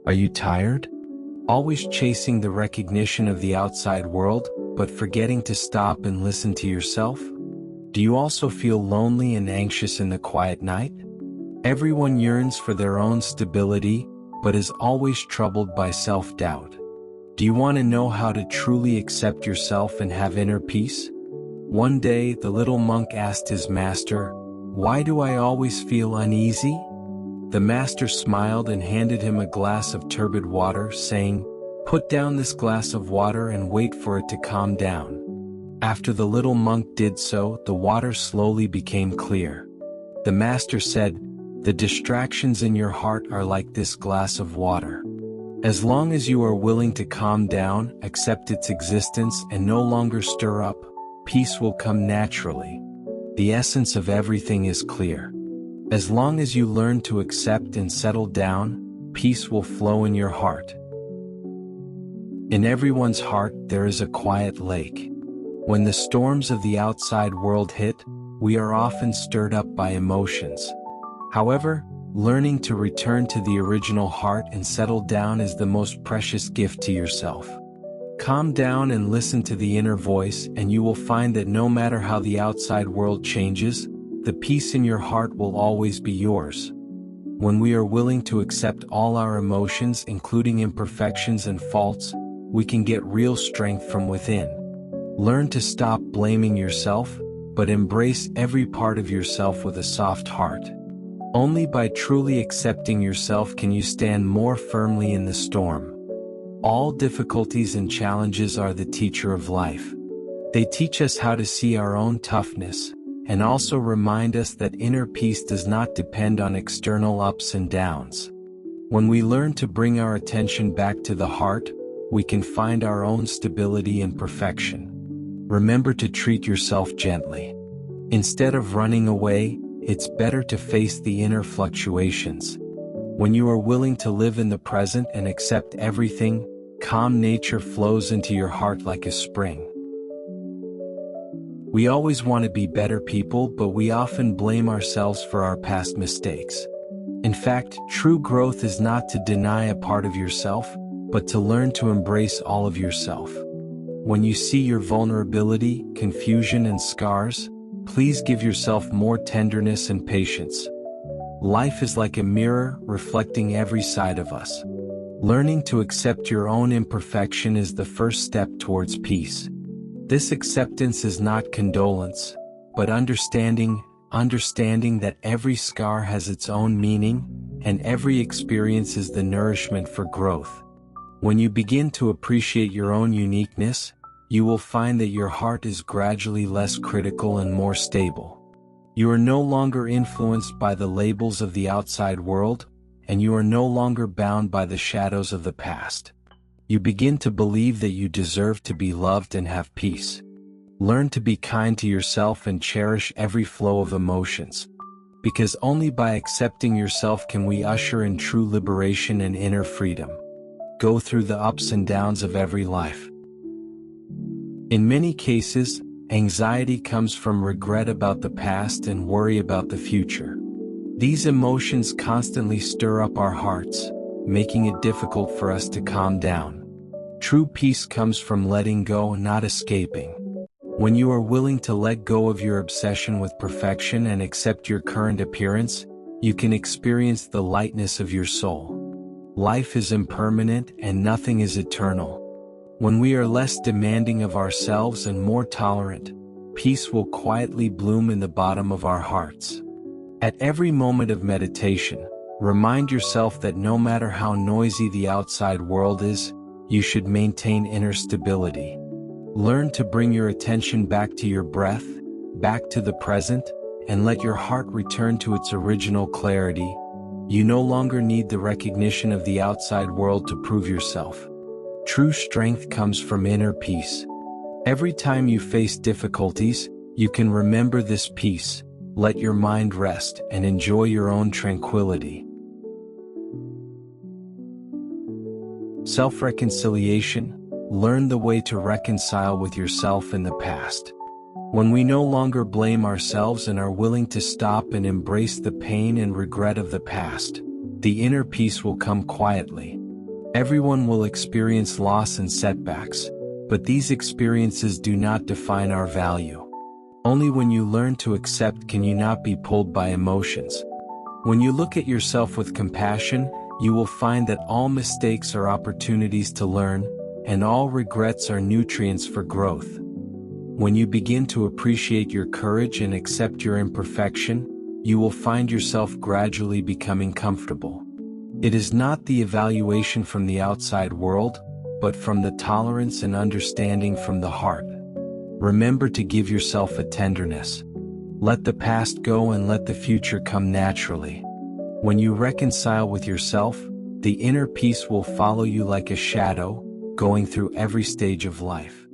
Are you tired? Always chasing the recognition of the outside world, but forgetting to stop and listen to yourself? Do you also feel lonely and anxious in the quiet night? Everyone yearns for their own stability, but is always troubled by self-doubt. Do you want to know how to truly accept yourself and have inner peace? One day, the little monk asked his master, "Why do I always feel uneasy?" The master smiled and handed him a glass of turbid water, saying, "Put down this glass of water and wait for it to calm down." After the little monk did so, the water slowly became clear. The master said, "The distractions in your heart are like this glass of water. As long as you are willing to calm down, accept its existence, and no longer stir up, peace will come naturally. The essence of everything is clear. As long as you learn to accept and settle down, peace will flow in your heart." In everyone's heart there is a quiet lake. When the storms of the outside world hit, we are often stirred up by emotions. However, learning to return to the original heart and settle down is the most precious gift to yourself. Calm down and listen to the inner voice, and you will find that no matter how the outside world changes, the peace in your heart will always be yours. When we are willing to accept all our emotions, including imperfections and faults, we can get real strength from within. Learn to stop blaming yourself, but embrace every part of yourself with a soft heart. Only by truly accepting yourself can you stand more firmly in the storm. All difficulties and challenges are the teacher of life. They teach us how to see our own toughness, and also remind us that inner peace does not depend on external ups and downs. When we learn to bring our attention back to the heart, we can find our own stability and perfection. Remember to treat yourself gently. Instead of running away, it's better to face the inner fluctuations. When you are willing to live in the present and accept everything, calm nature flows into your heart like a spring. We always want to be better people, but we often blame ourselves for our past mistakes. In fact, true growth is not to deny a part of yourself, but to learn to embrace all of yourself. When you see your vulnerability, confusion, and scars, please give yourself more tenderness and patience. Life is like a mirror, reflecting every side of us. Learning to accept your own imperfection is the first step towards peace. This acceptance is not condolence, but understanding that every scar has its own meaning, and every experience is the nourishment for growth. When you begin to appreciate your own uniqueness, you will find that your heart is gradually less critical and more stable. You are no longer influenced by the labels of the outside world, and you are no longer bound by the shadows of the past. You begin to believe that you deserve to be loved and have peace. Learn to be kind to yourself and cherish every flow of emotions. Because only by accepting yourself can we usher in true liberation and inner freedom. Go through the ups and downs of every life. In many cases, anxiety comes from regret about the past and worry about the future. These emotions constantly stir up our hearts, making it difficult for us to calm down. True peace comes from letting go, not escaping. When you are willing to let go of your obsession with perfection and accept your current appearance, you can experience the lightness of your soul. Life is impermanent and nothing is eternal. When we are less demanding of ourselves and more tolerant, peace will quietly bloom in the bottom of our hearts. At every moment of meditation, remind yourself that no matter how noisy the outside world is, you should maintain inner stability. Learn to bring your attention back to your breath, back to the present, and let your heart return to its original clarity. You no longer need the recognition of the outside world to prove yourself. True strength comes from inner peace. Every time you face difficulties, you can remember this peace, let your mind rest, and enjoy your own tranquility. Self-reconciliation. Learn the way to reconcile with yourself in the past. When we no longer blame ourselves and are willing to stop and embrace the pain and regret of the past, the inner peace will come quietly. Everyone will experience loss and setbacks, but these experiences do not define our value. Only when you learn to accept can you not be pulled by emotions. When you look at yourself with compassion, you will find that all mistakes are opportunities to learn, and all regrets are nutrients for growth. When you begin to appreciate your courage and accept your imperfection, you will find yourself gradually becoming comfortable. It is not the evaluation from the outside world, but from the tolerance and understanding from the heart. Remember to give yourself a tenderness. Let the past go and let the future come naturally. When you reconcile with yourself, the inner peace will follow you like a shadow, going through every stage of life.